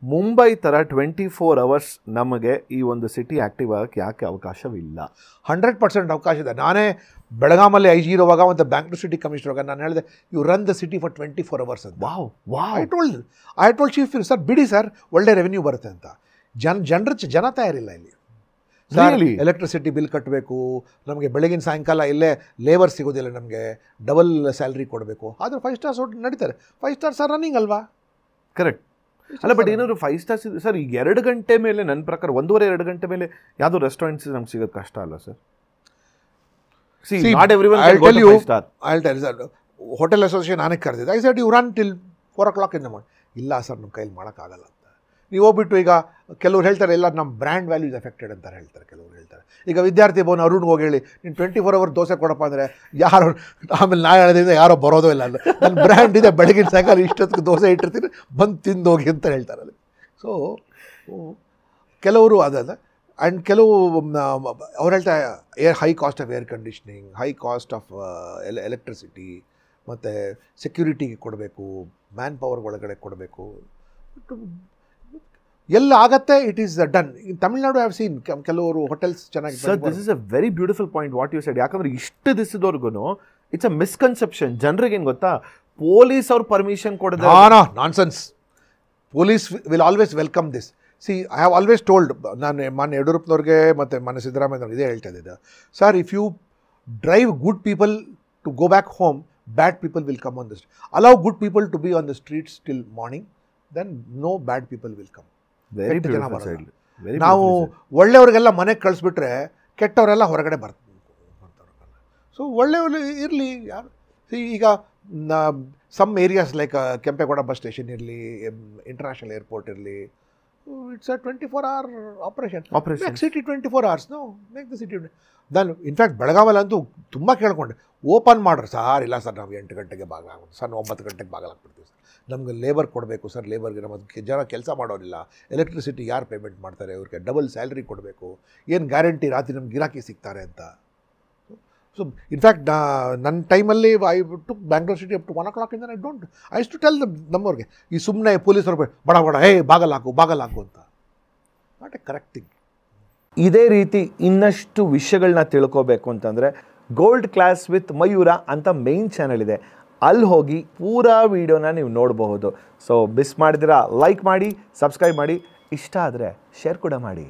ಮುಂಬೈ ಥರ 24 hours ನಮಗೆ ಈ ಒಂದು ಸಿಟಿ ಆ್ಯಕ್ಟಿವ್ ಆಗೋಕ್ಕೆ ಯಾಕೆ ಅವಕಾಶವಿಲ್ಲ? 100% ಅವಕಾಶ ಇದೆ. ನಾನೇ ಬೆಳಗಾಮಲ್ಲಿ IG ಇರುವಾಗ ಮತ್ತು ಬ್ಯಾಂಗ್ಳೂರ್ ಸಿಟಿ ಕಮಿಷನರ್ ಆಗ ನಾನು ಹೇಳಿದೆ, you run the city for 24 hours ಅಂತ. ಐ ಟೋಲ್ಡ್ ಚೀಫ್ ಸರ್, ಬಿಡಿ ಸರ್, ಒಳ್ಳೆ ರೆವೆನ್ಯೂ ಬರುತ್ತೆ ಅಂತ. ಜನ ತಯಾರಿಲ್ಲ ಇಲ್ಲಿ. ಎಲೆಕ್ಟ್ರಿಸಿಟಿ ಬಿಲ್ ಕಟ್ಟಬೇಕು, ನಮಗೆ ಬೆಳಗಿನ ಸಾಯಂಕಾಲ ಇಲ್ಲೇ ಲೇಬರ್ ಸಿಗೋದಿಲ್ಲ, ನಮಗೆ ಡಬಲ್ ಸ್ಯಾಲ್ರಿ ಕೊಡಬೇಕು. ಆದರೆ 5 ಸ್ಟಾರ್ಸ್ ನಡೀತಾರೆ. 5 ಸ್ಟಾರ್ಸ್ ಆರ್ ರನ್ನಿಂಗ್ ಅಲ್ವಾ? ಕರೆಕ್ಟ್ ಅಲ್ಲ, ಬಟ್ ಏನಾದ್ರು 5 ಸ್ಟಾರ್ಸ್ ಸರ್, ಈಗ 2 ಗಂಟೆ ಮೇಲೆ ನನ್ನ ಪ್ರಕಾರ 1.5-2 ಗಂಟೆ ಮೇಲೆ ಯಾವುದೋ ರೆಸ್ಟೋರೆಂಟ್ಸ್ ನಮ್ಗೆ ಸಿಗೋದು ಕಷ್ಟ ಅಲ್ಲ ಸರ್? ಹೋಟೆಲ್ ಅಸೋಸಿಯೇಷನ್ ನಾನೇ ಕರೆದಿದ್ದೆ. I said you run till 4 o'clock in the morning. ಇಲ್ಲ ಸರ್, ನಮ್ಮ ಕೈಲಿ ಮಾಡೋಕ್ಕಾಗಲ್ಲ ಅಂತ. ನೀವು ಹೋಗ್ಬಿಟ್ಟು ಈಗ ಕೆಲವ್ರು ಹೇಳ್ತಾರೆ, ಎಲ್ಲ ನಮ್ಮ ಬ್ರ್ಯಾಂಡ್ ವ್ಯಾಲ್ಯೂಸ್ ಎಫೆಕ್ಟೆಡ್ ಅಂತಾರೆ ಹೇಳ್ತಾರೆ. ಕೆಲವ್ರು ಹೇಳ್ತಾರೆ, ಈಗ ವಿದ್ಯಾರ್ಥಿ ಭವನ ಅರುಣ್ ಹೋಗಿ ಹೇಳಿ, ನೀನು 24 hours ದೋಸೆ ಕೊಡಪ್ಪ ಅಂದರೆ ಯಾರು, ಆಮೇಲೆ ನಾ ಹೇಳೋದ್ರಿಂದ ಯಾರೋ ಬರೋದೋ ಇಲ್ಲ. ಅಂದರೆ ನನ್ನ ಬ್ರ್ಯಾಂಡ್ ಇದೆ, ಬೆಳಗಿನ ಸಾಯಂಕಾಲ ಇಷ್ಟೊತ್ತಿಗೆ ದೋಸೆ ಇಟ್ಟಿರ್ತೀನಿ, ಬಂದು ತಿಂದೋಗಿ ಅಂತ ಹೇಳ್ತಾರೆ ಅಲ್ಲಿ. ಸೊ ಕೆಲವರು ಅದಲ್ಲ. ಆ್ಯಂಡ್ ಕೆಲವು ಅವ್ರು ಹೇಳ್ತಾರೆ, high cost of air conditioning, high cost of electricity, ಮತ್ತು ಸೆಕ್ಯೂರಿಟಿಗೆ ಕೊಡಬೇಕು, ಮ್ಯಾನ್ ಪವರ್ ಒಳಗಡೆ ಕೊಡಬೇಕು. ಎಲ್ಲ ಆಗತ್ತೆ, it is done. In Tamil Nadu have seen ಕೆಲವರು ಹೋಟೆಲ್ಸ್ ಚೆನ್ನಾಗಿ. Sir, this is a very beautiful point what you said. ಯಾಕಂದ್ರೆ ಇಷ್ಟು ದಿವಸದವರೆಗೂ ಇಟ್ಸ್ ಅ ಮಿಸ್ಕನ್ಸೆಪ್ಷನ್. ಜನರಿಗೆ ಏನು ಗೊತ್ತಾ, ಪೊಲೀಸ್ ಅವ್ರು ಪರ್ಮಿಷನ್ ಕೊಡೋದು nonsense. Police will always welcome this. See, I have always told, ನಾನು ಮಾನ್ಯ ಯಡಿಯೂರಪ್ಪನವ್ರಿಗೆ ಮತ್ತು ಮಾನ್ಯ ಸಿದ್ದರಾಮಯ್ಯವ್ರಿಗೆ ಇದೇ ಹೇಳ್ತಾ ಇದ್ದೆ, sir, if you drive good people to go back home, bad people will come on the street. Allow good people to be on the streets till morning, then no bad people will come. ನಾವು ಒಳ್ಳೆಯವ್ರಿಗೆಲ್ಲ ಮನೆಗೆ ಕಳಿಸ್ಬಿಟ್ರೆ ಕೆಟ್ಟವರೆಲ್ಲ ಹೊರಗಡೆ ಬರ್ತಾರೆ. So ಒಳ್ಳೆಯವರು ಇರಲಿ ಯಾರು. ಈಗ some areas like Kempegowda bus station ಇರಲಿ, ಇಂಟರ್ನ್ಯಾಷನಲ್ ಏರ್ಪೋರ್ಟ್ ಇರಲಿ, it's a 24 hour operation. Make city 24 hours. No, make the city. ನಾನು ಇನ್ಫ್ಯಾಕ್ಟ್ ಬೆಳಗಾವಲ್ಲಂತೂ ತುಂಬ ಕೇಳ್ಕೊಂಡೆ, ಓಪನ್ ಮಾಡ್ರಿ ಸರ್. ಇಲ್ಲ ಸರ್, ನಾವು 8 ಗಂಟೆಗೆ ಬಾಗಿಲಾಗ್ಬೋದು ಸರ್, 9 ಗಂಟೆಗೆ ಬಾಗಿಲಾಗ್ಬಿಡ್ತೀವಿ ಸರ್, ನಮಗೆ ಲೇಬರ್ ಕೊಡಬೇಕು ಸರ್, ಲೇಬರ್ಗೆ ನಮಗೆ ಜನ ಕೆಲಸ ಮಾಡೋರಿಲ್ಲ, ಎಲೆಕ್ಟ್ರಿಸಿಟಿ ಯಾರು ಪೇಮೆಂಟ್ ಮಾಡ್ತಾರೆ, ಅವ್ರಿಗೆ ಡಬಲ್ ಸ್ಯಾಲ್ರಿ ಕೊಡಬೇಕು, ಏನು ಗ್ಯಾರಂಟಿ ರಾತ್ರಿ ನಮ್ಗೆ ಗಿರಾಕಿ ಸಿಗ್ತಾರೆ ಅಂತ. ಸೊ ಇನ್ಫ್ಯಾಕ್ಟ್ ನನ್ನ ಟೈಮಲ್ಲಿ I took Bangalore city up to 1 o'clock ಇಂದ ಐ ಯೂಸ್ ಟು ಟೆಲ್ ನಮ್ಮವ್ರಿಗೆ, ಈ ಸುಮ್ಮನೆ ಪೊಲೀಸರು ಬಡ ಬಾಗಲಾಕು ಅಂತ. Not a correct thing. ಇದೇ ರೀತಿ ಇನ್ನಷ್ಟು ವಿಷಯಗಳನ್ನ ತಿಳ್ಕೋಬೇಕು ಅಂತಂದರೆ ಗೋಲ್ಡ್ ಕ್ಲಾಸ್ ವಿತ್ ಮಯೂರ ಅಂತ ಮೇನ್ ಚಾನಲ್ ಇದೆ, ಅಲ್ಲಿ ಹೋಗಿ ಪೂರಾ ವೀಡಿಯೋನ ನೀವು ನೋಡಬಹುದು. ಸೊ ಮಿಸ್ ಮಾಡಿದಿರಾ ಲೈಕ್ ಮಾಡಿ, ಸಬ್ಸ್ಕ್ರೈಬ್ ಮಾಡಿ, ಇಷ್ಟ ಆದರೆ ಶೇರ್ ಕೂಡ ಮಾಡಿ.